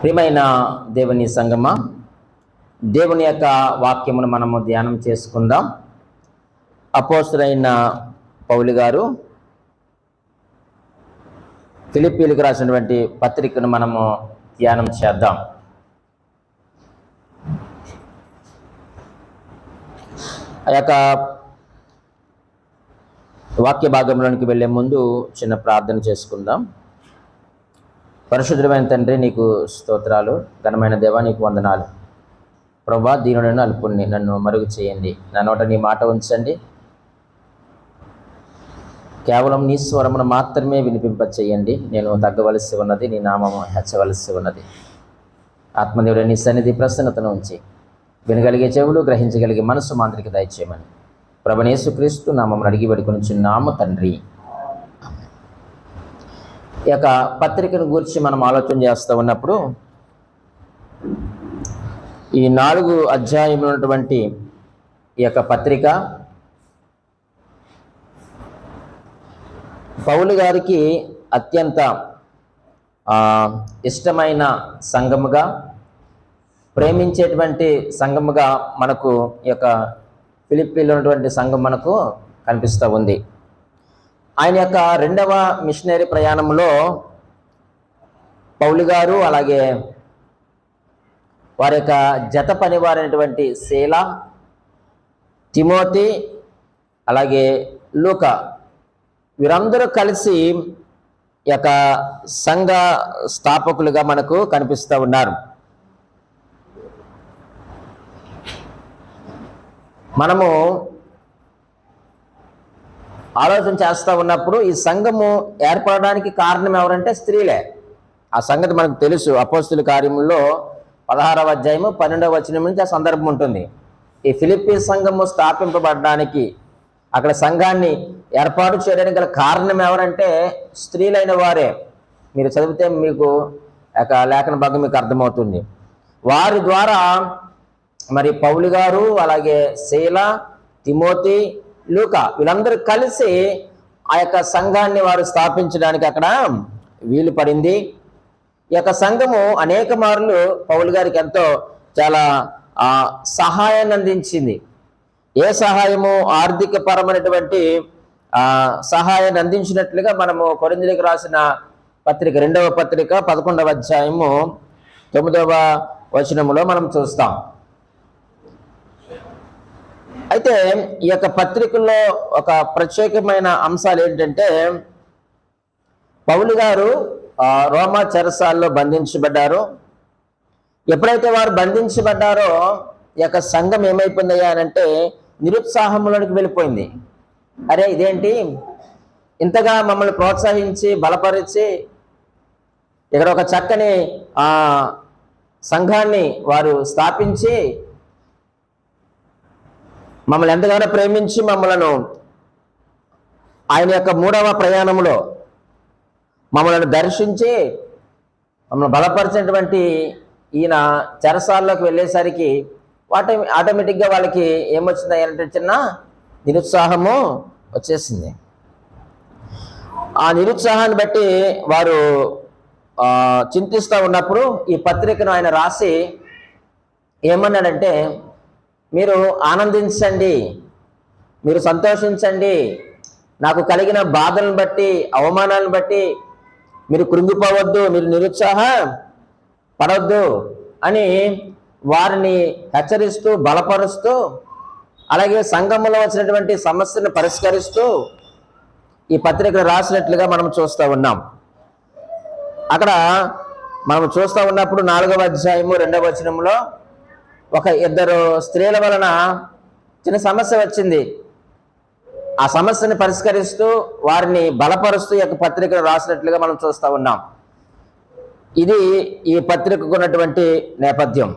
ప్రియమైన దేవుని సంగమా, దేవుని యొక్క వాక్యమును మనము ధ్యానం చేసుకుందాం. అపోస్తలుడైన పౌలు గారు ఫిలిప్పీలకు రాసినటువంటి పత్రికను మనము ధ్యానం చేద్దాం. ఆ యొక్క వాక్య భాగంలోనికి వెళ్ళే ముందు చిన్న ప్రార్థన చేసుకుందాం. పరిశుద్ధమైన తండ్రి, నీకు స్తోత్రాలు. ఘనమైన దేవా, నీకు వందనాలు. ప్రభా, దీనుడను అల్పుణ్ణి, నన్ను మరుగు చేయండి. నా నోట నీ మాట ఉంచండి. కేవలం నీ స్వరమును మాత్రమే వినిపింప చేయండి. నేను తగ్గవలసి ఉన్నది, నీ నామము హెచ్చవలసి ఉన్నది. ఆత్మదేవుడు నీ సన్నిధి ప్రసన్నతను ఉంచి వినగలిగే చెవులు, గ్రహించగలిగే మనసు మాంత్రిక దయచేయమని ప్రభువైన యేసుక్రీస్తు నామమును అడిగి వేడుకొనుచున్నాము తండ్రి. ఈ యొక్క పత్రికను గురించి మనం ఆలోచన చేస్తూ ఉన్నప్పుడు ఈ 4 అధ్యాయములు ఉన్నటువంటి ఈ యొక్క పత్రిక పౌలు గారికి అత్యంత ఇష్టమైన సంఘముగా, ప్రేమించేటువంటి సంఘముగా మనకు ఈ యొక్క ఫిలిప్పీలో ఉన్నటువంటి సంఘం మనకు కనిపిస్తూ ఉంది. ఆయన యొక్క 2వ మిషనరీ ప్రయాణంలో పౌలు గారు, అలాగే వారి యొక్క జత పనివారైనటువంటి శీల, తిమోతి, అలాగే లూకా, వీరందరూ కలిసి ఈ యొక్క సంఘ స్థాపకులుగా మనకు కనిపిస్తూ ఉన్నారు. మనము ఆలోచన చేస్తూ ఉన్నప్పుడు ఈ సంఘము ఏర్పడడానికి కారణం ఎవరంటే స్త్రీలే. ఆ సంగతి మనకు తెలుసు. అపోస్తలుల కార్యముల్లో 16వ అధ్యాయము 12వ వచనం నుంచి ఆ సందర్భం ఉంటుంది. ఈ ఫిలిప్పీ సంఘము స్థాపింపబడడానికి, అక్కడ సంఘాన్ని ఏర్పాటు చేయడానికి గల కారణం ఎవరంటే స్త్రీలైన వారే. మీరు చదివితే మీకు లేఖన భాగం మీకు అర్థమవుతుంది. వారి ద్వారా మరి పౌలు గారు, అలాగే శీల, తిమోతి, లూకా, వీళ్ళందరూ కలిసి ఆ యొక్క సంఘాన్ని వారు స్థాపించడానికి అక్కడ వీలు పడింది. ఈ యొక్క సంఘము అనేక మార్లు పౌలు గారికి ఎంతో చాలా సహాయాన్ని అందించింది. ఏ సహాయము? ఆర్థిక పరమైనటువంటి సహాయాన్ని అందించినట్లుగా మనము కొరింథీయులకు రాసిన పత్రిక 2వ పత్రిక 11వ అధ్యాయము 9వ వచనములో మనం చూస్తాం. అయితే ఈ యొక్క పత్రికల్లో ఒక ప్రత్యేకమైన అంశాలు ఏంటంటే, పౌలు గారు రోమా చెరసాల్లో బంధించబడ్డారు. ఎప్పుడైతే వారు బంధించబడ్డారో ఈ యొక్క సంఘం ఏమైపోయిందయ్యా అంటే నిరుత్సాహంలోనికి వెళ్ళిపోయింది. అరే, ఇదేంటి ఇంతగా మమ్మల్ని ప్రోత్సహించి బలపరిచి ఇక్కడ ఒక చక్కని సంఘాన్ని వారు స్థాపించి మమ్మల్ని ఎంతగానో ప్రేమించి మమ్మలను ఆయన యొక్క 3వ ప్రయాణంలో మమ్మల్ని దర్శించి మమ్మల్ని బలపరిచినటువంటి ఈయన చెరసాల్లోకి వెళ్ళేసరికి ఆటోమేటిక్గా వాళ్ళకి ఏమొచ్చింది అంటే చిన్న నిరుత్సాహము వచ్చేసింది. ఆ నిరుత్సాహాన్ని బట్టి వారు చింతిస్తూ ఉన్నప్పుడు ఈ పత్రికను ఆయన రాసి ఏమన్నాడంటే, మీరు ఆనందించండి, మీరు సంతోషించండి, నాకు కలిగిన బాధలను బట్టి, అవమానాలను బట్టి మీరు కృంగిపోవద్దు, మీరు నిరుత్సాహ పడవద్దు అని వారిని హెచ్చరిస్తూ, బలపరుస్తూ, అలాగే సంఘంలో వచ్చినటువంటి సమస్యను పరిష్కరిస్తూ ఈ పత్రికను రాసినట్లుగా మనం చూస్తూ ఉన్నాం. అక్కడ మనం చూస్తూ ఉన్నప్పుడు 4వ అధ్యాయము 2వ వచనంలో ఒక 2 స్త్రీల వలన చిన్న సమస్య వచ్చింది. ఆ సమస్యని పరిష్కరిస్తూ వారిని బలపరుస్తూ ఈ యొక్క పత్రికను రాసినట్లుగా మనం చూస్తూ ఉన్నాం. ఇది ఈ పత్రికకు ఉన్నటువంటి నేపథ్యం.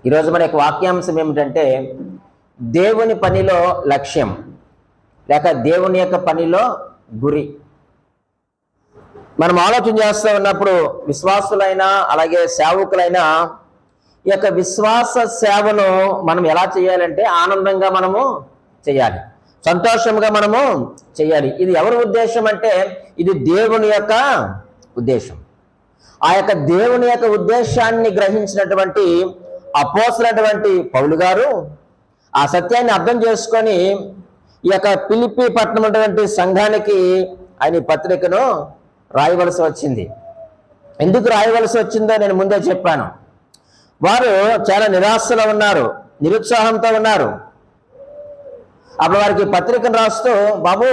ఈరోజు మన యొక్క వాక్యాంశం ఏమిటంటే దేవుని పనిలో లక్ష్యం, లేక దేవుని యొక్క పనిలో గురి. మనం ఆలోచన చేస్తూ ఉన్నప్పుడు విశ్వాసులైనా అలాగే సేవకులైనా ఈ యొక్క విశ్వాస సేవను మనం ఎలా చేయాలంటే ఆనందంగా మనము చేయాలి, సంతోషంగా మనము చేయాలి. ఇది ఎవరి ఉద్దేశం అంటే ఇది దేవుని యొక్క ఉద్దేశం. ఆ యొక్క దేవుని యొక్క ఉద్దేశాన్ని గ్రహించినటువంటి అపోస్తలుడైనటువంటి పౌలు గారు ఆ సత్యాన్ని అర్థం చేసుకొని ఈ యొక్క ఫిలిప్పీ పట్టణం ఉన్నటువంటి సంఘానికి ఆయన పత్రికను రాయవలసి వచ్చింది. ఎందుకు రాయవలసి వచ్చిందో నేను ముందే చెప్పాను. వారు చాలా నిరాశలో ఉన్నారు, నిరుత్సాహంతో ఉన్నారు. అప్పుడు వారికి పత్రికను రాస్తూ, బాబు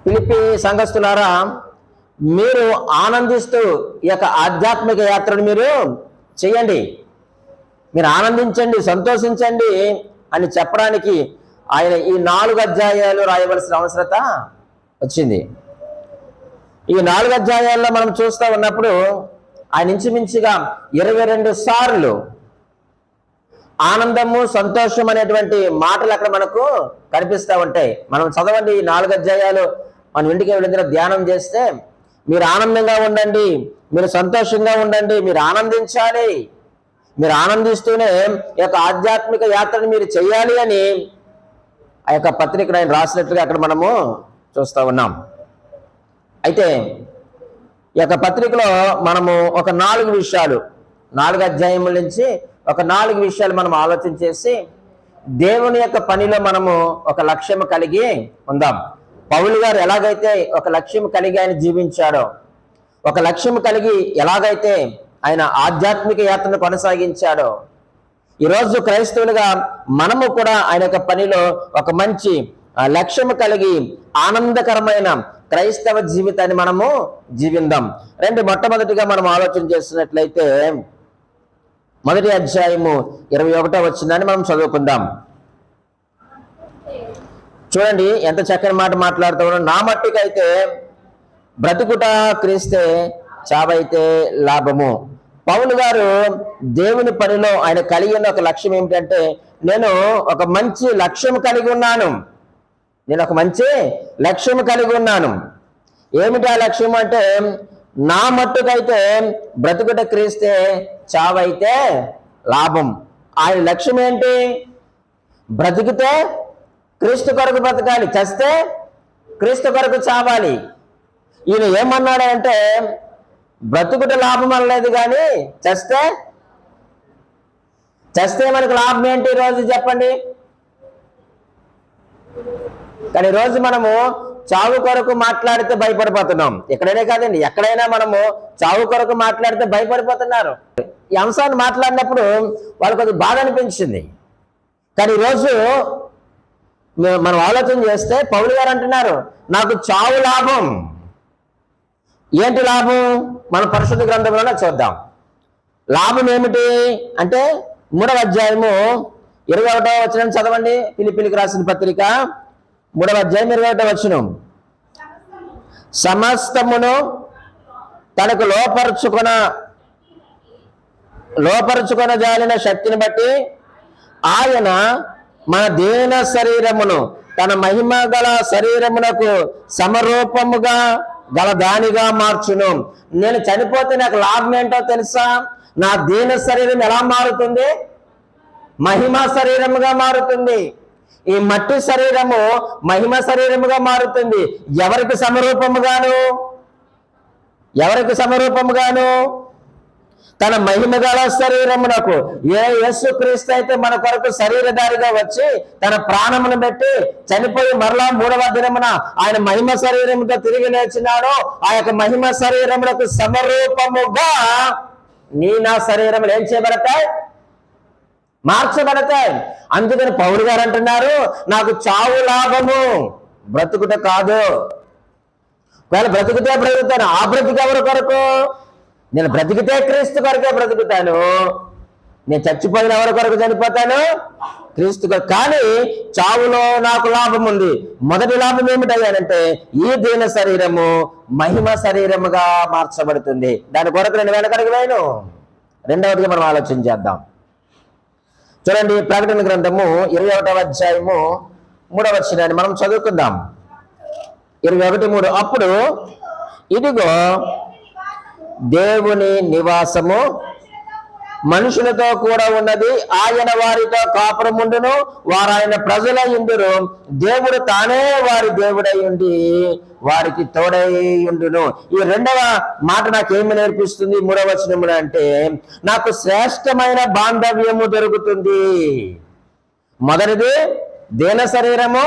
ఫిలిప్పీ సంఘస్థులారా, మీరు ఆనందిస్తూ ఈ యొక్క ఆధ్యాత్మిక యాత్రను మీరు చేయండి, మీరు ఆనందించండి, సంతోషించండి అని చెప్పడానికి ఆయన ఈ 4 అధ్యాయాలు రాయవలసిన అవసరత వచ్చింది. ఈ 4 అధ్యాయాల్లో మనం చూస్తూ ఉన్నప్పుడు ఆయన ఇంచుమించుగా 22 సార్లు ఆనందము, సంతోషం అనేటువంటి మాటలు అక్కడ మనకు కనిపిస్తూ ఉంటాయి. మనం చదవండి ఈ 4 అధ్యాయాలు, మనం ఇంటికి వెళ్ళిన ధ్యానం చేస్తే, మీరు ఆనందంగా ఉండండి, మీరు సంతోషంగా ఉండండి, మీరు ఆనందించాలి, మీరు ఆనందిస్తూనే ఈ యొక్క ఆధ్యాత్మిక యాత్రను మీరు చేయాలి అని ఆ యొక్క పత్రికను ఆయన రాసినట్లుగా అక్కడ మనము చూస్తూ ఉన్నాం. అయితే ఈ యొక్క పత్రికలో మనము ఒక 4 విషయాలు, 4 అధ్యాయముల నుంచి ఒక 4 విషయాలు మనం ఆలోచన చేసి దేవుని యొక్క పనిలో మనము ఒక లక్ష్యం కలిగి ఉందాం. పౌలు గారు ఎలాగైతే ఒక లక్ష్యం కలిగి ఆయన జీవించాడో, ఒక లక్ష్యం కలిగి ఎలాగైతే ఆయన ఆధ్యాత్మిక యాత్రను కొనసాగించాడో, ఈరోజు క్రైస్తవులుగా మనము కూడా ఆయన యొక్క పనిలో ఒక మంచి లక్ష్యం కలిగి ఆనందకరమైన క్రైస్తవ జీవితాన్ని మనము జీవిద్దాం. మొట్టమొదటిగా మనం ఆలోచన చేసినట్లయితే మొదటి అధ్యాయము 21వ వచనాన్ని మనం చదువుకుందాం. చూడండి ఎంత చక్కని మాట మాట్లాడుతూ ఉన్నాం. నా మట్టుకైతే బ్రతుకుట క్రీస్తే, చావైతే లాభము. పౌలు గారు దేవుని పనిలో ఆయన కలిగిన ఒక లక్ష్యం ఏమిటంటే, నేను ఒక మంచి లక్ష్యం కలిగి ఉన్నాను, నేను ఒక మంచి లక్ష్యం కలిగి ఉన్నాను. ఏమిటి ఆ లక్ష్యం అంటే, నా మట్టుకైతే బ్రతుకుట క్రీస్తే, చావైతే లాభం. ఆయన లక్ష్యం ఏంటి? బ్రతికితే క్రీస్తు కొరకు బ్రతకాలి, చస్తే క్రీస్తు కొరకు చావాలి. ఈయన ఏమన్నాడంటే, బ్రతుకుట లాభం అనలేదు, కానీ చస్తే మనకు లాభం ఏంటి ఈరోజు చెప్పండి? కానీ ఈరోజు మనము చావు కొరకు మాట్లాడితే భయపడిపోతున్నాం. ఎక్కడైనా కాదండి, ఎక్కడైనా మనము చావు కొరకు మాట్లాడితే భయపడిపోతున్నారు. ఈ అంశాన్ని మాట్లాడినప్పుడు వాళ్ళకి అది బాధ అనిపించింది. కానీ ఈరోజు మనం ఆలోచన చేస్తే పౌలు గారు అంటున్నారు, నాకు చావు లాభం. ఏంటి లాభం? మన పరిశుద్ధ గ్రంథంలోనే చూద్దాం. లాభం ఏమిటి అంటే 3వ అధ్యాయము 21వ వచనం చదవండి. ఫిలిప్పీలకు రాసిన పత్రిక 3వ అధ్యాయం 21వ వచనం. సమస్తమును తనకు లోపరుచుకొన జాలిన శక్తిని బట్టి ఆయన మన దేన శరీరమును తన మహిమ గల శరీరమునకు సమరూపముగా గల దానిగా మార్చును. నేను చనిపోతే నాకు లాభం ఏంటో తెలుసా? నా దీన శరీరం ఎలా మారుతుంది? మహిమ శరీరముగా మారుతుంది. ఈ మట్టి శరీరము మహిమ శరీరముగా మారుతుంది. ఎవరికి సమరూపముగాను? తన మహిమ గల శరీరమునకు. యేసుక్రీస్తు అయితే మన కొరకు శరీరధారిగా వచ్చి తన ప్రాణమును పెట్టి చనిపోయి మరలా 3వ దినమున ఆయన మహిమ శరీరముతో తిరిగి లేచినాడో, ఆ యొక్క మహిమ శరీరమునకు సమరూపముగా నా శరీరములు ఏం చేయబడతాయి? మార్చబడతాయి. అందుకని పౌలు గారు అంటున్నారు, నాకు చావు లాభము, బ్రతుకుట కాదు. ఒకవేళ బ్రతుకుతే బ్రతుకుతాను, ఆ బ్రతుకు ఎవరి కొరకు? నేను బ్రతికితే క్రీస్తు కొరకే బ్రతుకుతాను, నేను చచ్చిపోయిన ఎవరి కొరకు చనిపోతాను? క్రీస్తు కొరకు. కానీ చావులో నాకు లాభం ఉంది. మొదటి లాభం ఏమిటయ్యానంటే, ఈ దీన శరీరము మహిమ శరీరముగా మార్చబడుతుంది. దాని కొరకు నేను వెనకడికి వేయను. రెండవదిగా మనం ఆలోచన చేద్దాం. చూడండి, ప్రకటన గ్రంథము 21వ అధ్యాయము 3వ వచనాన్ని మనం చదువుకుందాం. 21:3. అప్పుడు ఇదిగో దేవుని నివాసము మనుషులతో కూడా ఉన్నది. ఆయన వారితో కాపురముండును, వారు ఆయన ప్రజల ఇందురు. దేవుడు తానే వారి దేవుడై ఉండి వారికి తోడై ఉండును. ఈ రెండవ మాట నాకేమి నేర్పిస్తుంది? 3వ వచనమున అంటే నాకు శ్రేష్టమైన బాంధవ్యము దొరుకుతుంది. మొదటిది దీన శరీరము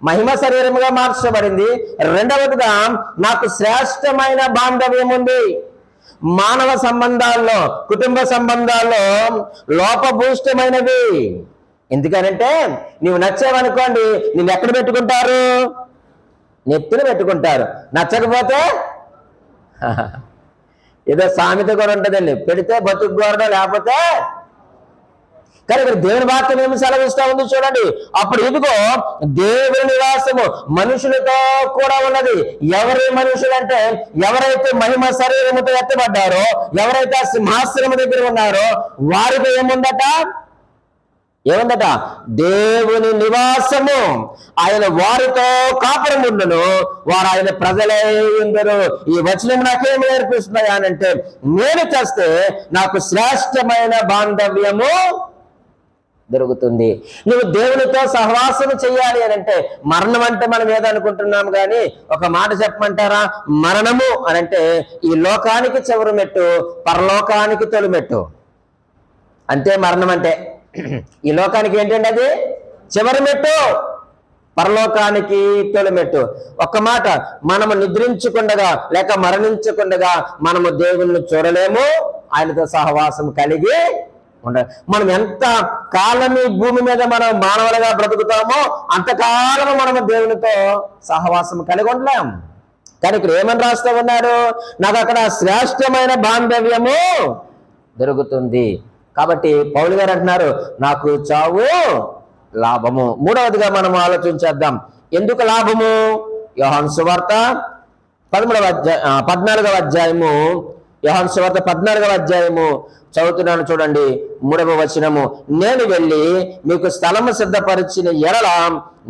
మహిమ శరీరముగా మార్చబడింది. రెండవదిగా నాకు శ్రేష్టమైన బాంధవ్యం ఉంది. మానవ సంబంధాల్లో, కుటుంబ సంబంధాల్లో లోపభూష్టమైనవి. ఎందుకనంటే నీవు నచ్చావనుకోండి, నిన్ను ఎక్కడ పెట్టుకుంటారు? నెత్తిన పెట్టుకుంటారు. నచ్చకపోతే ఏదో సామెత కూడా ఉంటుందండి, పెడితే బతుకు గోరడం, లేకపోతే. కానీ ఇక్కడ దేవుని వాక్యం ఏమి సెలవిస్తా ఉంది చూడండి. అప్పుడు ఇదిగో దేవుని నివాసము మనుషులతో కూడా ఉన్నది. ఎవరి మనుషులు అంటే ఎవరైతే మహిమ శరీరముతో ఎత్తబడ్డారో, ఎవరైతే ఆ సింహాసనము దగ్గర ఉన్నారో వారికి ఏముందట? దేవుని నివాసము. ఆయన వారితో కాపురం ఉండును, వారు ఆయన ప్రజలై ఉందరు. ఈ వచనం నాకేమి నేర్పిస్తున్నాయి అనంటే, నేను చేస్తే నాకు శ్రేష్టమైన బాంధవ్యము దొరుకుతుంది. నువ్వు దేవునితో సహవాసం చెయ్యాలి అని అంటే, మరణం అంటే మనం ఏదనుకుంటున్నాం కానీ ఒక మాట చెప్పమంటారా? మరణము అనంటే ఈ లోకానికి చివరి మెట్టు, పరలోకానికి తొలిమెట్టు. అంతే మరణం అంటే. ఈ లోకానికి ఏంటంటే అది చివరి మెట్టు, పరలోకానికి తొలిమెట్టు. ఒక్క మాట, మనము నిద్రించకుండగా లేక మరణించకుండగా మనము దేవుణ్ణి చూడలేము, ఆయనతో సహవాసం కలిగి ఉండాలి. మనం ఎంత కాలం ఈ భూమి మీద మనం మానవులుగా బ్రతుకుతామో అంతకాలం మనము దేవునితో సహవాసం కలిగి ఉండలేం. కానీ ఇక్కడ ఏమని రాస్తూ ఉన్నారు? నాకు అక్కడ శ్రేష్టమైన బాంధవ్యము దొరుకుతుంది. కాబట్టి పౌలు గారు అంటున్నారు, నాకు చావు లాభము. మూడవదిగా మనం ఆలోచించేద్దాం, ఎందుకు లాభము? యోహాను సువార్త 14వ అధ్యాయము, యోహాను సువార్త 14వ అధ్యాయము చదువుతున్నాను చూడండి. 3వ వచనము, నేను వెళ్ళి మీకు స్థలము సిద్ధపరిచిన ఎడల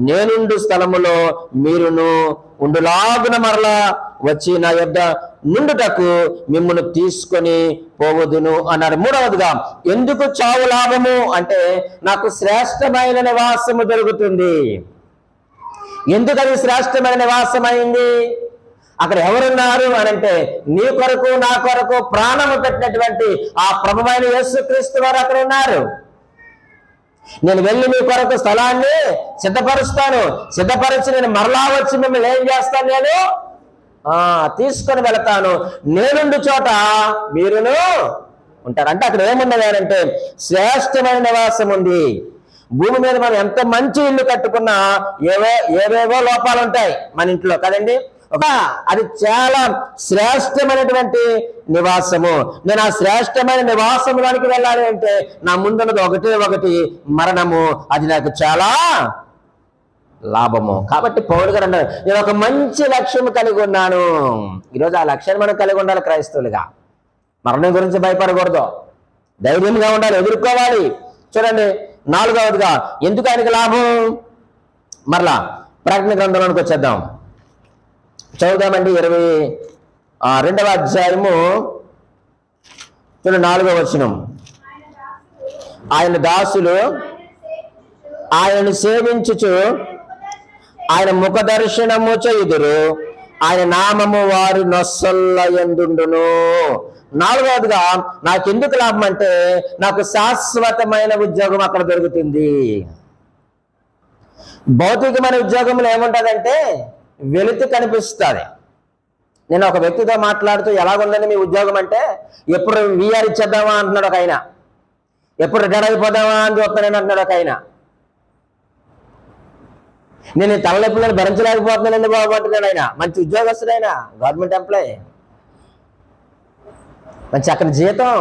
నేనుండు స్థలములో మీరును ఉండులాగున మరలా వచ్చి నా యొద్ద నుండుటకు మిమ్మును తీసుకొని పోవదును అన్నారు. మూడవదిగా ఎందుకు చావు లాభము అంటే నాకు శ్రేష్టమైన నివాసము దొరుకుతుంది. ఎందుకు అది శ్రేష్టమైన నివాసం అయింది? అక్కడ ఎవరున్నారు అనంటే నీ కొరకు నా కొరకు ప్రాణము పెట్టినటువంటి ఆ ప్రభువైన యేసుక్రీస్తు వారు అక్కడ ఉన్నారు. నేను వెళ్ళి మీ కొరకు స్థలాన్ని సిద్ధపరుస్తాను, సిద్ధపరిచి నేను మరలా వచ్చి మిమ్మల్ని ఏం చేస్తాను? నేను తీసుకొని వెళతాను, నేనుండు చోట మీరును ఉంటారు. అంటే అక్కడ ఏమున్నది అంటే శ్రేష్టమైన నివాసం ఉంది. భూమి మీద మనం ఎంత మంచి ఇల్లు కట్టుకున్నా ఏవేవో లోపాలు ఉంటాయి మన ఇంట్లో కదండి. అది చాలా శ్రేష్టమైనటువంటి నివాసము. నేను ఆ శ్రేష్టమైన నివాసంలోనికి వెళ్ళాలి అంటే నా ముందున్నది ఒకటి మరణము. అది నాకు చాలా లాభము. కాబట్టి పౌలు గారు అన్నారు, నేను ఒక మంచి లక్ష్యం కలిగి ఉన్నాను. ఈరోజు ఆ లక్ష్యాన్ని మనం కలిగి ఉండాలి క్రైస్తవులుగా. మరణం గురించి భయపడకూడదు, ధైర్యంగా ఉండాలి, ఎదుర్కోవాలి. చూడండి, 4వదిగా ఎందుకు ఆయనకి లాభం? మరలా ప్రకటన గ్రంథంలోనికి వచ్చేద్దాం, చదువుదామండి. 22వ అధ్యాయము చూడండి, 4వ వచనం. ఆయన దాసులు ఆయనను సేవించుచు ఆయన ముఖ దర్శనము చేయుదురు, ఆయన నామము వారి నొసల్ల యందుండును. 4వదిగా నాకెందుకు లాభం అంటే నాకు శాశ్వతమైన ఉద్యోగం అక్కడ దొరుకుతుంది. భౌతికమైన ఉద్యోగంలో ఏముంటుందంటే వెలుతు కనిపిస్తుంది. నేను ఒక వ్యక్తితో మాట్లాడుతూ ఎలాగుందని మీ ఉద్యోగం అంటే, ఎప్పుడు వీఆర్ ఇచ్చేద్దామా అంటున్నాడు ఒక ఆయన, ఎప్పుడు రిటైర్ అయిపోదామా అని చూస్తున్నాను అంటున్నాడు ఒక ఆయన. నేను తలనొప్పులను భరించలేకపోతున్నానండి బాబు అంటున్నాడు ఆయన. మంచి ఉద్యోగస్తుడు ఆయన, గవర్నమెంట్ ఎంప్లాయీ, మంచి అక్కడ జీతం.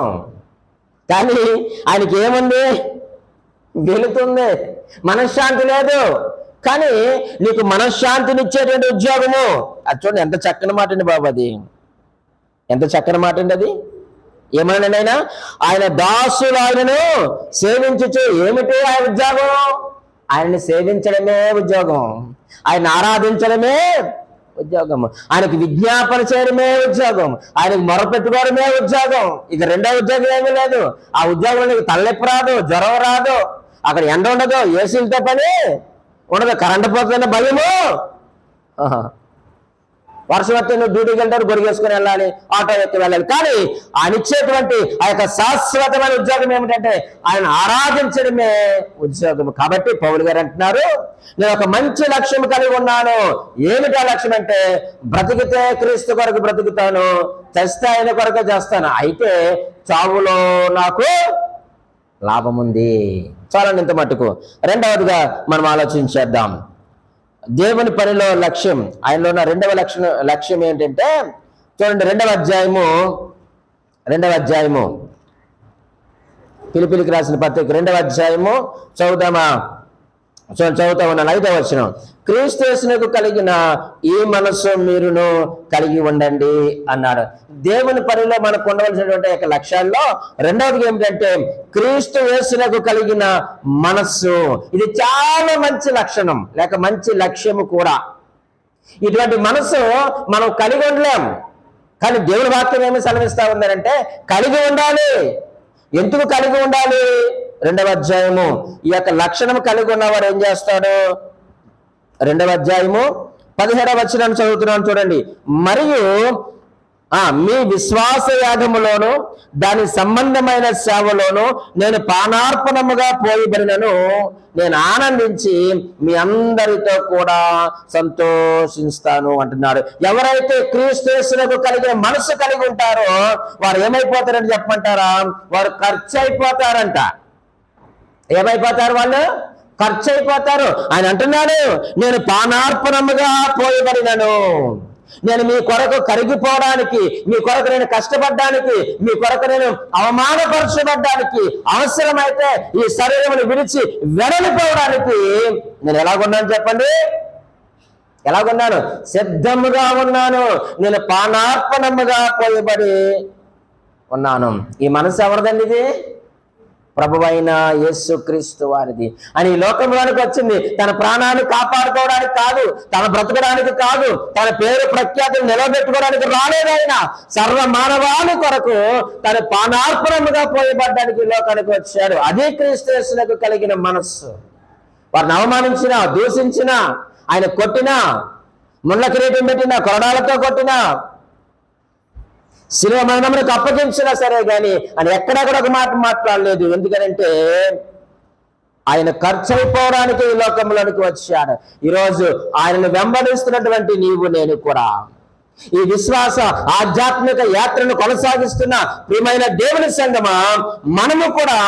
కానీ ఆయనకి ఏముంది? వెలుతుంది, మనశ్శాంతి లేదు. కానీ నీకు మనశ్శాంతినిచ్చేటువంటి ఉద్యోగము, అది చూడండి ఎంత చక్కని మాట అండి బాబు, అది ఎంత చక్కని మాట అండి. అది ఏమన్నాడు ఆయన? ఆయన దాసులు ఆయనను సేవించుచు. ఏమిటి ఆయన ఉద్యోగం? ఆయన్ని సేవించడమే ఉద్యోగం, ఆయన ఆరాధించడమే ఉద్యోగము. ఆయనకి విజ్ఞాపన చేయడమే ఉద్యోగం, ఆయనకి మొరపెట్టుకోవడమే ఉద్యోగం. ఇక రెండో ఉద్యోగం ఏమీ లేదు. ఆ ఉద్యోగంలో నీకు తలనొప్పి రాదు, జ్వరం రాదు, అక్కడ ఎండ ఉండదు, ఏసీలతో పని ఉండదు, కరెంటు పోతున్న భయము. వర్షం వస్తే నువ్వు డ్యూటీకి వెళ్తారు, గొరిగేసుకుని వెళ్ళాలి, ఆటో ఎక్కి వెళ్ళాలి. కానీ ఆయన ఇచ్చేటువంటి ఆ యొక్క శాశ్వతమైన ఉద్యోగం ఏమిటంటే ఆయన ఆరాధించడమే ఉద్యోగం. కాబట్టి పౌలు గారు అంటున్నారు, నేను ఒక మంచి లక్ష్యం కలిగి ఉన్నాను. ఏమిటా లక్ష్యం అంటే, బ్రతికితే క్రీస్తు కొరకు బ్రతుకుతాను, చస్తే ఆయన కొరకు చేస్తాను, అయితే చావులో నాకు లాభం ఉంది. చాలండి ఇంత మట్టుకు. రెండవదిగా మనం ఆలోచించేద్దాం, దేవుని పనిలో లక్ష్యం. ఆయనలో ఉన్న రెండవ లక్ష్యం ఏంటంటే, చూడండి రెండవ అధ్యాయము ఫిలిప్పీయులకు రాసిన పత్రిక 2వ అధ్యాయము చదువుతా ఉన్నాను. 5వ వచనం, క్రీస్తు యేసునకు కలిగిన ఈ మనస్సు మీరును కలిగి ఉండండి అన్నాడు. దేవుని పనిలో మనకు ఉండవలసినటువంటి యొక్క లక్ష్యాల్లో రెండవది ఏమిటంటే క్రీస్తు యేసునకు కలిగిన మనస్సు. ఇది చాలా మంచి లక్షణం, లేక మంచి లక్ష్యము కూడా. ఇటువంటి మనస్సు మనం కలిగి ఉండలేం, కానీ దేవుని వాక్యం ఏమి సెలవిస్తా ఉందంటే కలిగి ఉండాలి. ఎందుకు కలిగి ఉండాలి? 2వ అధ్యాయము ఈ యొక్క లక్షణం కలిగి ఉన్నవాడు ఏం చేస్తాడు? 2వ అధ్యాయము 17వ వచనం చదువుతున్నాను చూడండి. మరియు మీ విశ్వాస యాగములోను దాని సంబంధమైన సేవలోను నేను పానార్పణముగా పోయబడినను నేను ఆనందించి మీ అందరితో కూడా సంతోషిస్తాను అంటున్నాడు. ఎవరైతే క్రీస్తు యేసునకు కలిగిన మనసు కలిగి ఉంటారో వారు ఏమైపోతారని చెప్పమంటారా? వారు ఖర్చు అయిపోతారంట. ఏమైపోతారు? వాళ్ళు ఖర్చు అయిపోతారు. ఆయన అంటున్నాడు, నేను పానార్పణముగా పోయబడినను. నేను మీ కొరకు కరిగిపోవడానికి, మీ కొరకు నేను కష్టపడడానికి, మీ కొరకు నేను అవమానపరచబడ్డానికి, అవసరమైతే ఈ శరీరమును విడిచి వెడలిపోవడానికి నేను ఎలాగున్నాను చెప్పండి? ఎలాగున్నాను? సిద్ధముగా ఉన్నాను. నేను పానార్పణముగా పోయబడి ఉన్నాను. ఈ మనసు ఎవరిదండి? ఇది ప్రభువైన యేసుక్రీస్తు వారిది. అని ఈ లోకంలోనికి వచ్చింది తన ప్రాణాన్ని కాపాడుకోవడానికి కాదు, తన బ్రతకడానికి కాదు, తన పేరు ప్రఖ్యాతులు నిలబెట్టుకోవడానికి రాలేదు. ఆయన సర్వ మానవాళి కొరకు తన పానార్పణముగా పోయబడ్డానికి ఈ లోకానికి వచ్చాడు. అదే క్రీస్తు యేసునకు కలిగిన మనస్సు. వారిని అవమానించినా, దూషించినా, ఆయన కొట్టినా, ముళ్ళ కిరీటం పెట్టినా, కొరడాలతో కొట్టినా, శిలువ మరణమునకు అప్పగించినా సరే కానీ ఆయన ఎక్కడా కూడా ఒక మాట మాట్లాడలేదు. ఎందుకంటే ఆయన ఖర్చు అయిపోవడానికి ఈ లోకంలోనికి వచ్చాడు. ఈరోజు ఆయనను వెంబడిస్తున్నటువంటి నీవు నేను కూడా ఈ విశ్వాస ఆధ్యాత్మిక యాత్రను కొనసాగిస్తున్న ప్రియమైన దేవుని సంగమా, మనము కూడా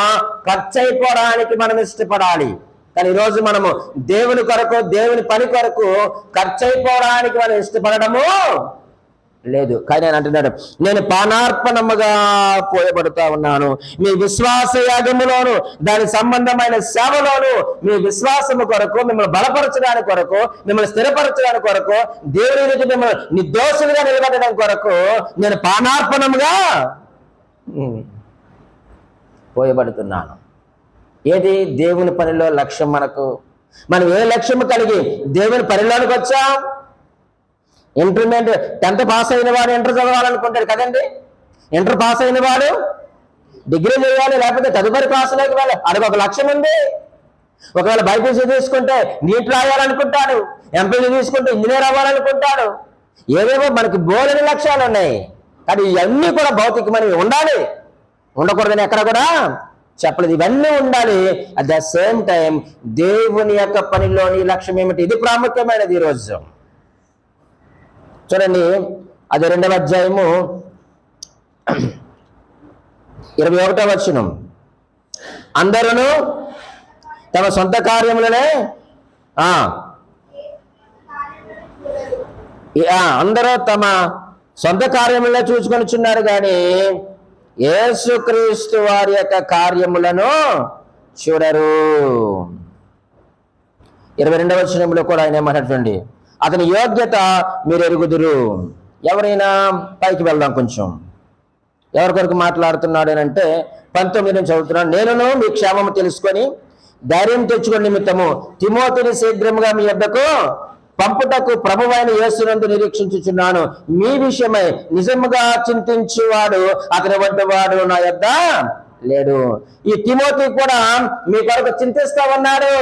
ఖర్చు అయిపోవడానికి మనం ఇష్టపడాలి. కానీ ఈరోజు మనము దేవుని కొరకు, దేవుని పని కొరకు ఖర్చు అయిపోవడానికి మనం ఇష్టపడము లేదు. కానీ ఆయన అంటున్నాడు, నేను పానార్పణముగా పోయబడుతా ఉన్నాను. మీ విశ్వాస యాగములోను దాని సంబంధమైన సేవలోను మీ విశ్వాసము కొరకు, మిమ్మల్ని బలపరచడానికి కొరకు, మిమ్మల్ని స్థిరపరచడానికి కొరకు, దేవుని ఎదుట మిమ్మల్ని నిర్దోషులుగా నిలబెట్టడం కొరకు నేను పానార్పణముగా పోయబడుతున్నాను. ఏది దేవుని పనిలో లక్ష్యం? మనం ఏ లక్ష్యం కలిగి దేవుని పనిలోనికి వచ్చాం? ఇంటర్మీడియట్ 10th పాస్ అయిన వాడు ఇంటర్ చదవాలనుకుంటాడు కదండి. ఇంటర్ పాస్ అయిన వాడు డిగ్రీ చేయాలి, లేకపోతే తదుపరి క్లాసులోకి వెళ్ళాలి. అడిగి ఒక లక్ష్యం ఉంది. ఒకవేళ బైపీసీ తీసుకుంటే నీట్ రాయాలనుకుంటాడు, ఎంపీసీ తీసుకుంటే ఇంజనీర్ అవ్వాలనుకుంటాడు. ఏవేవో మనకి బోలెని లక్ష్యాలు ఉన్నాయి. కానీ ఇవన్నీ కూడా భౌతికమైనవి. ఉండాలి, ఉండకూడదని ఎక్కడ కూడా చెప్పలేదు. ఇవన్నీ ఉండాలి. అట్ ద సేమ్ టైం దేవుని యొక్క పనిలోని లక్ష్యం ఏమిటి? ఇది ప్రాముఖ్యమైనది. ఈరోజు చూడండి, అది 2వ అధ్యాయము 21వ వచనం. అందరూ తమ సొంత కార్యములనే అందరూ తమ సొంత కార్యములనే చూసుకొనిచున్నారు, కానీ యేసుక్రీస్తు వారి యొక్క కార్యములను చూడరు. 22వ వచనంలో కూడా ఆయన ఏమన్నటువంటి, అతని యోగ్యత మీరు ఎరుగుదురు. ఎవరైనా పైకి వెళ్దాం కొంచెం. ఎవరి కొరకు మాట్లాడుతున్నాడు అని అంటే 19 చదువుతున్నాడు. నేనును మీ క్షేమము తెలుసుకొని ధైర్యం తెచ్చుకునే నిమిత్తము తిమోతిని శీఘ్రముగా మీ యొద్దకు పంపుటకు ప్రభువైన యేసునందు నిరీక్షించుచున్నాను. మీ విషయమై నిజముగా చింతించువాడు అతని వంటి వాడు నా యొద్ద లేడు. ఈ తిమోతి కూడా మీ కొరకు చింతిస్తా ఉన్నాడు.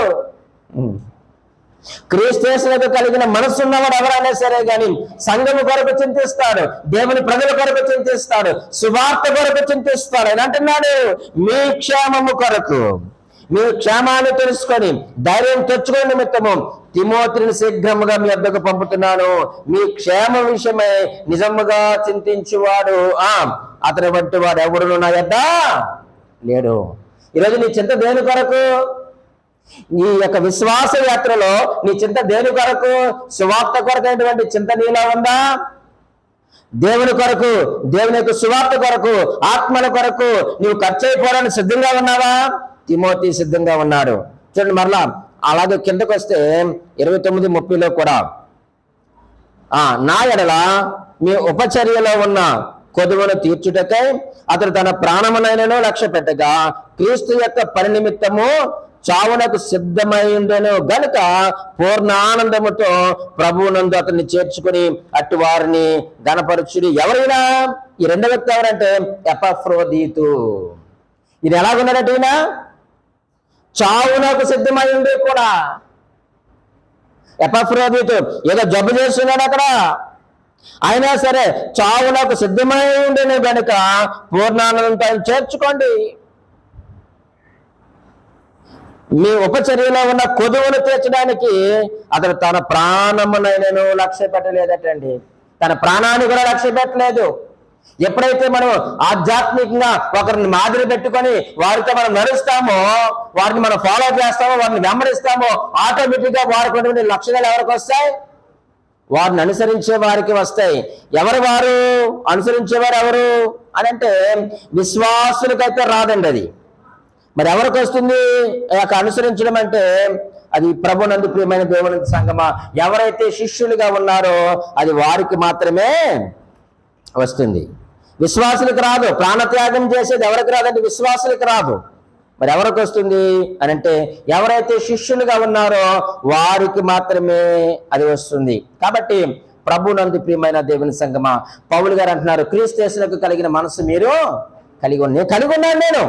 క్రీస్తు కలిగిన మనసున్నవాడు ఎవరైనా సరే గాని సంఘము కొరకు చింతిస్తాడు, దేవుని ప్రజల కొరకు చింతిస్తాడు, సువార్త కొరకు చింతిస్తాడు. అని అంటున్నాడు, మీ క్షేమము కొరకు, మీ క్షేమాన్ని తెలుసుకొని ధైర్యం తెచ్చుకునే నిమిత్తము తిమోతిని శీఘ్రముగా మీ వద్దకు పంపుతున్నాను. మీ క్షేమ విషయమై నిజముగా చింతించువాడు అతని వంటి వాడు ఎవడును నా యొద్ద లేడు. ఈరోజు నీ చింత దేని కొరకు? నీ యొక్క విశ్వాస యాత్రలో నీ చింత దేని కొరకు? సువార్త కొరకైనటువంటి చింత నీలో ఉందా? దేవుని కొరకు, దేవుని యొక్క సువార్త కొరకు, ఆత్మల కొరకు నీవు ఖర్చు అయిపోవడానికి సిద్ధంగా ఉన్నావా? తిమోతి సిద్ధంగా ఉన్నాడు. చూడండి మరలా అలాగే కిందకు వస్తే 29:30లో కూడా నా ఎడల మీ ఉపచర్యలో ఉన్న కొదువును తీర్చుటకై అతడు తన ప్రాణమునైనను లక్ష్య పెట్టగా క్రీస్తు యొక్క పని నిమిత్తము చావునకు సిద్ధమైండెను గనుక పూర్ణ ఆనందముతో ప్రభువునందు అతన్ని చేర్చుకుని అట్టి వారిని గణపరచుడి. ఎవరైనా ఈ రెండో వ్యక్తి ఎవరంటే ఎపఫ్రోదీతు. ఇది ఎలాగున్నాడట? ఈయన చావునకు సిద్ధమైంది కూడా. ఎపఫ్రోదీతు ఏదో జబ్బు చేస్తున్నాడు అక్కడ, అయినా సరే చావునకు సిద్ధమై ఉండేను గనుక పూర్ణానందంతో చేర్చుకోండి. మీ ఉపచర్యలో ఉన్న కొదువును తీర్చడానికి అతడు తన ప్రాణమునైనను లక్ష్య పెట్టలేదటండి. తన ప్రాణాన్ని కూడా లక్ష్య పెట్టలేదు. ఎప్పుడైతే మనం ఆధ్యాత్మికంగా ఒకరిని మాదిరి పెట్టుకొని వారితో మనం నడుస్తామో, వారిని మనం ఫాలో చేస్తామో, వారిని వెంబడిస్తామో ఆటోమేటిక్ గా వారికి లక్షణాలు ఎవరికి వస్తాయి? వారిని అనుసరించే వారికి వస్తాయి. ఎవరు వారు అనుసరించేవారు? ఎవరు అని అంటే విశ్వాసులకైతే రాదండి అది. మరి ఎవరికి వస్తుంది అనుసరించడం అంటే? అది ప్రభునందు ప్రియమైన దేవుని సంగమా, ఎవరైతే శిష్యులుగా ఉన్నారో అది వారికి మాత్రమే వస్తుంది. విశ్వాసులకు రాదు. ప్రాణత్యాగం చేసేది ఎవరికి రాదండి? విశ్వాసులకు రాదు. మరి ఎవరికి వస్తుంది అని అంటే ఎవరైతే శిష్యులుగా ఉన్నారో వారికి మాత్రమే అది వస్తుంది. కాబట్టి ప్రభునందు ప్రియమైన దేవుని సంగమా, పౌలు గారు అంటున్నారు, క్రీస్తు యేసునకు కలిగిన మనసు మీరు కలిగి ఉన్నాను. నేను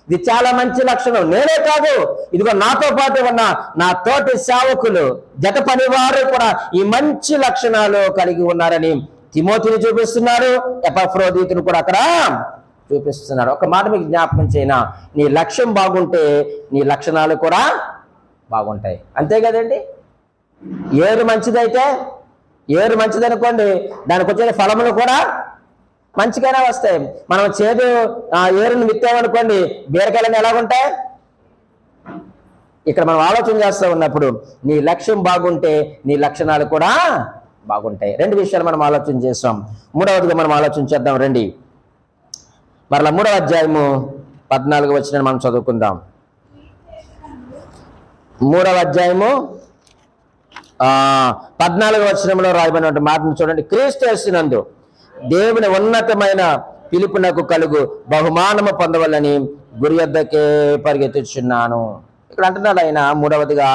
ఇది చాలా మంచి లక్షణం. నేనే కాదు, ఇదిగో నాతో పాటు ఉన్న నా తోటి సేవకులు, జత పనివారు కూడా ఈ మంచి లక్షణాలు కలిగి ఉన్నారని తిమోతిని చూపిస్తున్నారు. ఎపఫ్రోదీతును కూడా అక్కడ చూపిస్తున్నాడు. ఒక మాట మీకు జ్ఞాపకం చేయనా, నీ లక్ష్యం బాగుంటే నీ లక్షణాలు కూడా బాగుంటాయి. అంతే కదండి. ఏరు మంచిదైతే, ఏరు మంచిదనుకోండి, దానికి వచ్చే ఫలములు కూడా మంచిగానే వస్తాయి. మనం చేదు ఏరుని విత్తామనుకోండి, బీరకాయలన్నీ ఎలాగుంటాయి? ఇక్కడ మనం ఆలోచన చేస్తూ ఉన్నప్పుడు నీ లక్ష్యం బాగుంటే నీ లక్షణాలు కూడా బాగుంటాయి. రెండు విషయాలు మనం ఆలోచన చేస్తాం. మూడవదిగా మనం ఆలోచన చేద్దాం రండి. మరలా 3వ అధ్యాయము 14వ వచనం మనం చదువుకుందాం. 3వ అధ్యాయము 14వ వచనంలో రాయబడిన మాటను చూడండి. క్రీస్తు యేసునందు దేవుని ఉన్నతమైన పిలుపునకు కలుగు బహుమానము పొందవలని గురి యొద్దకే పరిగెత్తుచున్నాను. ఇక్కడ అంటున్నాడు ఆయన, మూడవదిగా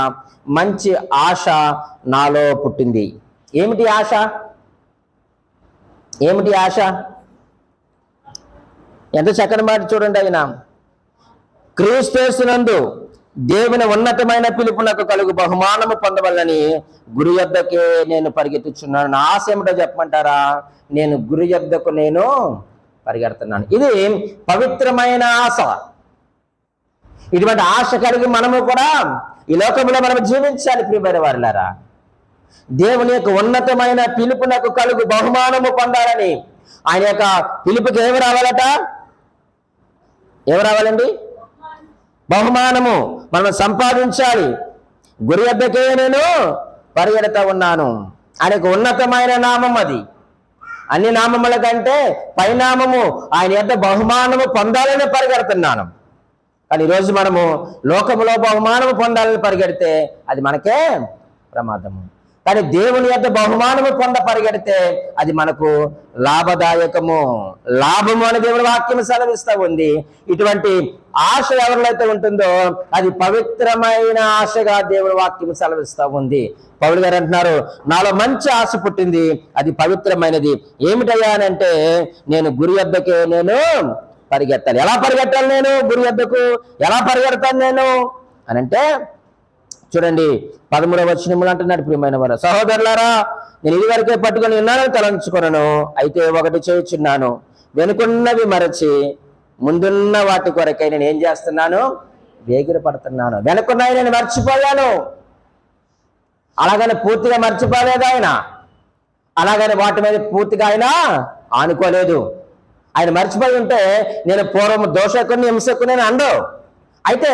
మంచి ఆశ నాలో పుట్టింది. ఏమిటి ఆశ? ఏమిటి ఆశ? ఎంత చక్కని మాట చూడండి. ఆయన క్రీస్తు యేసునందు దేవుని ఉన్నతమైన పిలుపునకు కలుగు బహుమానము పొందవలని గురి యొద్దకే నేను పరిగెత్తుచున్నాను. నా ఆశ ఏమిటో చెప్పమంటారా? నేను గురి యొద్దకు నేను పరిగెడుతున్నాను. ఇది పవిత్రమైన ఆశ. ఇటువంటి ఆశ కలిగి మనము కూడా ఈ లోకంలో మనం జీవించాలి. ప్రియమైన వారులారా, దేవుని యొక్క ఉన్నతమైన పిలుపునకు కలుగు బహుమానము పొందాలని, ఆయన యొక్క పిలుపుకి ఏమి రావాలట? ఏమి రావాలండి? బహుమానము మనం సంపాదించాలి. గురి యొద్దకే నేను పరిగెడతా ఉన్నాను. ఆయనకు ఉన్నతమైన నామం అది. అన్ని నామముల కంటే పైనామము ఆయన యొక్క బహుమానము పొందాలని పరిగెడుతున్నాను. కానీ ఈరోజు మనము లోకములో బహుమానము పొందాలని పరిగెడితే అది మనకే ప్రమాదము. కానీ దేవుని యొక్క బహుమానము పొంద పరిగెడితే అది మనకు లాభదాయకము, లాభము అని దేవుని వాక్యం సెలవిస్తూ ఉంది. ఇటువంటి ఆశ ఎవరిలో ఉంటుందో అది పవిత్రమైన ఆశగా దేవుని వాక్యం సెలవిస్తూ ఉంది. పౌలు గారు అంటున్నారు, నాలో మంచి ఆశ పుట్టింది, అది పవిత్రమైనది. ఏమిటయ్యా అని అంటే, నేను గురి వద్దకే నేను పరిగెత్తాలి. ఎలా పరిగెట్టాలి? నేను గురి వద్దకు ఎలా పరిగెడతాను నేను అని అంటే, చూడండి 13వ వచనములు అంటున్నాడు, ప్రియమైన వారు, సహోదరులారా, నేను ఇదివరకే పట్టుకొని ఉన్నానని తలంచుకొనను, అయితే ఒకటి చేయుచున్నాను, వెనుకున్నవి మరచి ముందున్న వాటి కొరకై నేను ఏం చేస్తున్నాను? వేగిర పడుతున్నాను. వెనుకున్నవి నేను మర్చిపోయాను. అలాగని పూర్తిగా మర్చిపోలేదు ఆయన, అలాగని వాటి మీద పూర్తిగా ఆయన ఆనుకోలేదు. ఆయన మర్చిపోయి ఉంటే నేను పూర్వం దోషకుని హింసకుని అండు. అయితే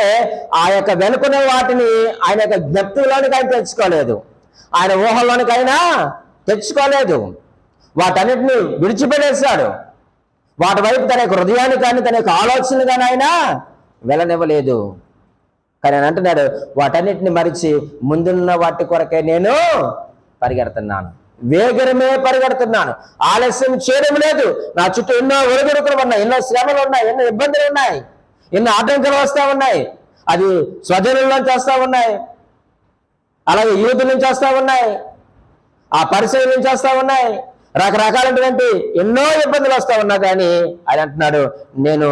ఆ యొక్క వెనుకునే వాటిని ఆయన యొక్క జ్ఞప్తిలోనికి ఆయన తెచ్చుకోలేదు, ఆయన ఊహల్లోనికి ఆయన తెచ్చుకోలేదు. వాటన్నిటిని విడిచిపెట్టేశాడు. వాటి వైపు తన యొక్క హృదయాన్ని కానీ తన యొక్క ఆలోచనలు కానీ ఆయన వెళ్ళనివ్వలేదు. కానీ ఆయన అంటున్నాడు, వాటన్నిటిని మరిచి ముందున్న వాటి కొరకే నేను పరిగెడుతున్నాను, వేగరమే పరిగెడుతున్నాను, ఆలస్యం చేయడం లేదు. నా చుట్టూ ఎన్నో ఒడిదుడుకులు ఉన్నాయి, ఎన్నో శ్రమలు ఉన్నాయి, ఎన్నో ఇబ్బందులు ఉన్నాయి, ఎన్నో ఆటంకాలు వస్తూ ఉన్నాయి. అది స్వజనుల నుంచి వస్తూ ఉన్నాయి, అలాగే యూత్ నుంచి వస్తూ ఉన్నాయి, ఆ పరిచయం నుంచి వస్తూ ఉన్నాయి, రకరకాలైనటువంటి ఎన్నో ఇబ్బందులు వస్తూ ఉన్నా. కానీ ఆయన అంటున్నాడు, నేను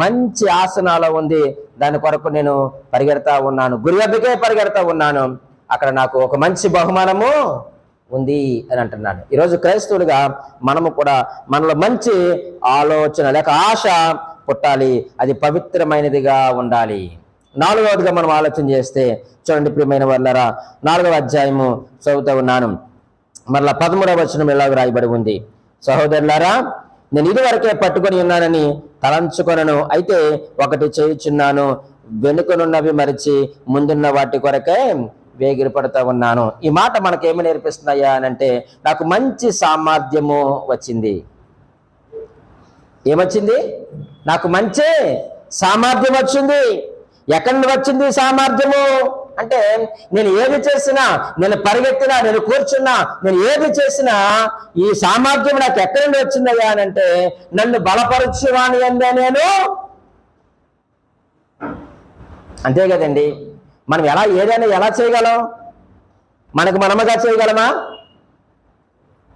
మంచి ఆసనాలో ఉంది, దాని కొరకు నేను పరిగెడతా ఉన్నాను, గురి వద్దకే పరిగెడతా ఉన్నాను, అక్కడ నాకు ఒక మంచి బహుమానము ఉంది అని అంటున్నాడు. ఈరోజు క్రైస్తవులుగా మనము కూడా మనలో మంచి ఆలోచన లేక ఆశ పుట్టాలి, అది పవిత్రమైనదిగా ఉండాలి. 4వదిగా మనం ఆలోచన చేస్తే చూడండి ప్రియమైన వాళ్ళారా, 4వ అధ్యాయము చదువుతూ ఉన్నాను. మరలా 13వ వచనం ఇలాగ రాయబడి ఉంది, సహోదరులారా, నేను ఇదివరకే పట్టుకొని ఉన్నానని తలంచుకొనను, అయితే ఒకటి చేయుచున్నాను, వెనుకనున్నవి మరిచి ముందున్న వాటి కొరకే వేగిరి పడుతూ ఉన్నాను. ఈ మాట మనకేమి నేర్పిస్తున్నాయా అని అంటే, నాకు మంచి సామర్థ్యము వచ్చింది. ఏమొచ్చింది? నాకు మంచి సామర్థ్యం వచ్చింది. ఎక్కడి నుండి వచ్చింది సామర్థ్యము అంటే, నేను ఏది చేసినా, నేను పరిగెత్తినా, నేను కూర్చున్నా, నేను ఏది చేసినా ఈ సామర్థ్యం నాకు ఎక్కడి నుండి వచ్చిందయ్యా అని అంటే, నన్ను బలపరచువాని అందే నేను. అంతే కదండి, మనం ఏదైనా ఎలా చేయగలం? మనకు మనముగా చేయగలమా?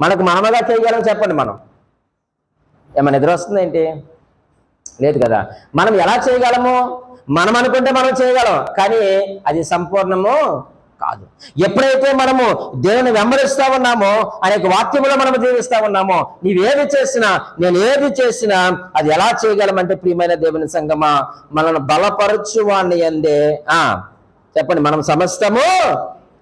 మనకు మనముగా చేయగలం చెప్పండి. మనం ఏమైనా నిద్ర వస్తుంది ఏంటి? లేదు కదా. మనం ఎలా చేయగలము? మనం అనుకుంటే మనం చేయగలం, కానీ అది సంపూర్ణము కాదు. ఎప్పుడైతే మనము దేవుని వెంబడిస్తా ఉన్నామో, అనేక వాక్యములో మనము జీవిస్తా ఉన్నామో, నీవేది చేసినా, నేను ఏది చేసినా అది ఎలా చేయగలమంటే, ప్రియమైన దేవుని సంగమా, మనల్ని బలపరచువాణ్ణి అందే చెప్పండి, మనం సమస్తము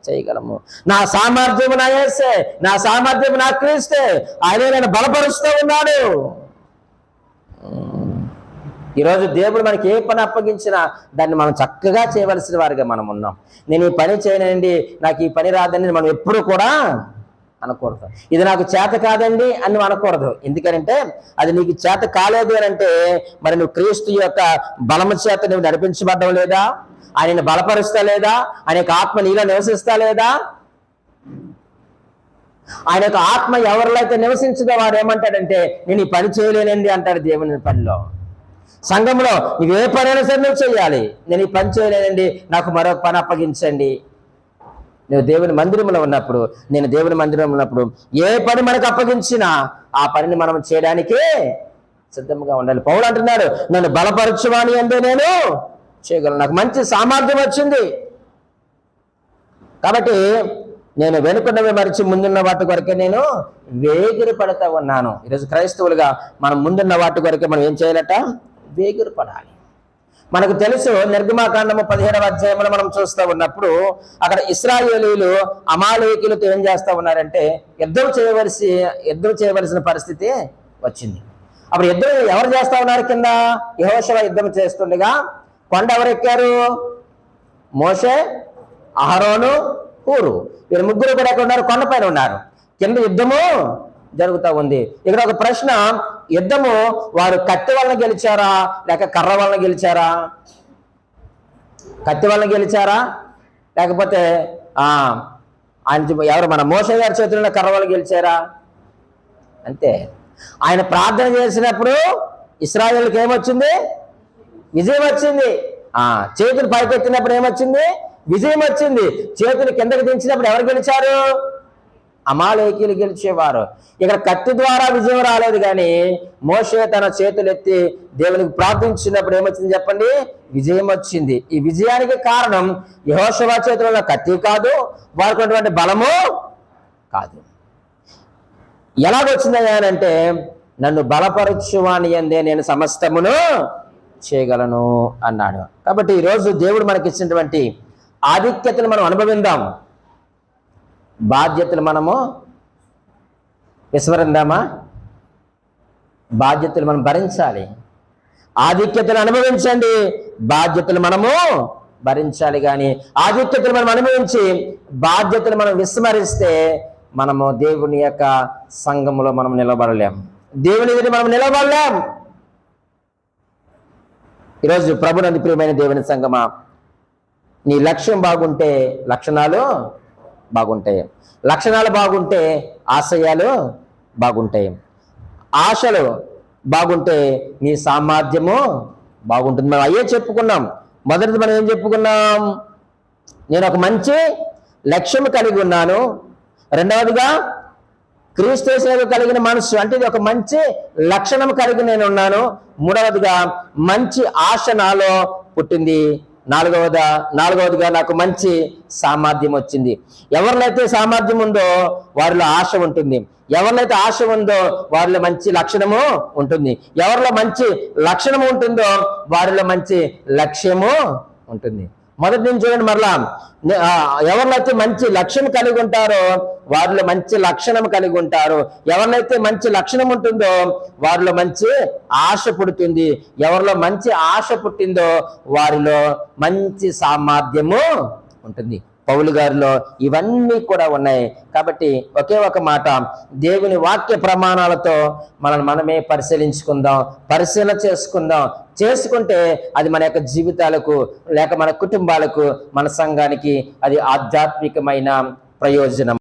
చేయగలము. నా సామర్థ్యము నా యేసే, నా సామర్థ్యము నా క్రీస్తే, ఆయనే నేను బలపరుస్తూ ఉన్నాడు. ఈరోజు దేవుడు మనకి ఏ పని అప్పగించినా దాన్ని మనం చక్కగా చేయవలసిన వారిగా మనం ఉన్నాం. నేను ఈ పని చేయనండి, నాకు ఈ పని రాదని మనం ఎప్పుడు కూడా అనకూడదు. ఇది నాకు చేత కాదండి అని అనకూడదు. ఎందుకంటే అది నీకు చేత కాలేదు అని అంటే, మరి నువ్వు క్రీస్తు యొక్క బలము చేత నువ్వు నడిపించబడ్డం లేదా? ఆయనను బలపరుస్తా లేదా? ఆయన యొక్క ఆత్మ నీలో నివసిస్తా లేదా? ఆయన యొక్క ఆత్మ ఎవరిలో అయితే నివసించదో వాడు ఏమంటాడంటే, నేను ఈ పని చేయలేనండి అంటాడు దేవుని పనిలో. సంఘంలో నువ్వే పనైనా సరే నువ్వు చేయాలి. నేను ఈ పని చేయలేనండి, నాకు మరొక పని అప్పగించండి. నువ్వు దేవుని మందిరంలో ఉన్నప్పుడు, నేను దేవుని మందిరంలో ఉన్నప్పుడు ఏ పని మనకు అప్పగించినా ఆ పనిని మనం చేయడానికి సిద్ధంగా ఉండాలి. పౌలు అంటున్నాడు, నన్ను బలపరచువాని అంటే నేను చేయగలను, నాకు మంచి సామర్థ్యం వచ్చింది. కాబట్టి నేను వెనుకున్నవి మరిచి ముందున్న వాటి కొరకే నేను వేగిరి పడుతూ ఉన్నాను. ఈరోజు క్రైస్తవులుగా మనం ముందున్న వాటి కొరకే మనం ఏం చేయాలట? వేగిరి పడాలి. మనకు తెలుసు, నిర్గమాకాండము 15వ అధ్యాయంలో మనం చూస్తూ ఉన్నప్పుడు అక్కడ ఇశ్రాయేలీయులు అమాలేకీయులతో ఏం చేస్తూ ఉన్నారంటే, యుద్ధం చేయవలసిన పరిస్థితి వచ్చింది. అప్పుడు యుద్ధం ఎవరు చేస్తూ ఉన్నారు? కింద యెహోషువ యుద్ధం చేస్తుండగా కొండ ఎవరు ఎక్కారు? మోషే, అహరోను, హూరు, వీరు ముగ్గురు కూడా ఎక్కడ ఉన్నారు? కొండపైన ఉన్నారు. కింద యుద్ధము జరుగుతూ ఉంది. ఇక్కడ ఒక ప్రశ్న, యుద్ధము వారు కత్తి వలన గెలిచారా లేక కర్ర వలన గెలిచారా? కత్తి వలన గెలిచారా లేకపోతే ఎవరు మన మోషే గారి చేతుల్లో కర్రవాళ్ళు గెలిచారా? అంతే. ఆయన ప్రార్థన చేసినప్పుడు ఇశ్రాయేలుకి ఏమొచ్చింది? విజయం వచ్చింది. చేతులు పైకెత్తినప్పుడు ఏమొచ్చింది? విజయం వచ్చింది. చేతులు కిందకి దించినప్పుడు ఎవరు గెలిచారు? అమాలేకీయులు గెలిచేవారు. ఇక్కడ కత్తి ద్వారా విజయం రాలేదు, కానీ మోషే తన చేతులు ఎత్తి దేవునికి ప్రార్థించినప్పుడు ఏమొచ్చింది చెప్పండి? విజయం వచ్చింది. ఈ విజయానికి కారణం యెహోషువ చేతుల్లో కత్తి కాదు, వారికి ఉన్నటువంటి బలము కాదు. ఎలాగొచ్చింది అంటే, నన్ను బలపరచువాని యందే నేను సమస్తమును చేయగలను అన్నాడు. కాబట్టి ఈరోజు దేవుడు మనకి ఇచ్చినటువంటి ఆధిక్యతను మనం అనుభవిందాం. బాధ్యతలు మనము విస్మరిందామా? బాధ్యతలు మనం భరించాలి. ఆధిక్యతలు అనుభవించండి, బాధ్యతలు మనము భరించాలి. కానీ ఆధిక్యతలు మనం అనుభవించి బాధ్యతలు మనం విస్మరిస్తే మనము దేవుని యొక్క సంఘములో మనం నిలబడలేం, దేవుని ఎదుట మనం నిలబడలేం. ఈరోజు ప్రభునందు ప్రియమైన దేవుని సంఘమా, నీ లక్ష్యం బాగుంటే లక్షణాలు బాగుంటాయి, లక్షణాలు బాగుంటే ఆశయాలు బాగుంటాయి, ఆశలు బాగుంటే నీ సామర్థ్యము బాగుంటుంది. మనం అయ్యే చెప్పుకున్నాం. మొదటిది మనం ఏం చెప్పుకున్నాం? నేను ఒక మంచి లక్ష్యం కలిగి ఉన్నాను. రెండవదిగా క్రీస్తు యేసులో కలిగిన మనసు, అంటే ఇది ఒక మంచి లక్షణం కలిగి నేను ఉన్నాను. మూడవదిగా మంచి ఆశ నాలో పుట్టింది. నాలుగవదిగా నాకు మంచి సామర్థ్యం వచ్చింది. ఎవరినైతే సామర్థ్యం ఉందో వారిలో ఆశ ఉంటుంది, ఎవరినైతే ఆశ ఉందో వారిలో మంచి లక్షణము ఉంటుంది, ఎవరిలో మంచి లక్షణము ఉంటుందో వారిలో మంచి లక్ష్యము ఉంటుంది. మొదటి నుంచి చూడండి, మరలా ఎవరినైతే మంచి లక్ష్యం కలిగి ఉంటారో వారిలో మంచి లక్షణం కలిగి ఉంటారు. ఎవరినైతే మంచి లక్షణం ఉంటుందో వారిలో మంచి ఆశ పుడుతుంది. ఎవరిలో మంచి ఆశ పుట్టిందో వారిలో మంచి సామర్థ్యము ఉంటుంది. పౌలు గారిలో ఇవన్నీ కూడా ఉన్నాయి. కాబట్టి ఒకే ఒక మాట, దేవుని వాక్య ప్రమాణాలతో మనమే పరిశీలించుకుందాం, పరిశీలన చేసుకుంటే అది మన యొక్క జీవితాలకు, లేక మన కుటుంబాలకు, మన సంఘానికి అది ఆధ్యాత్మికమైన ప్రయోజనం.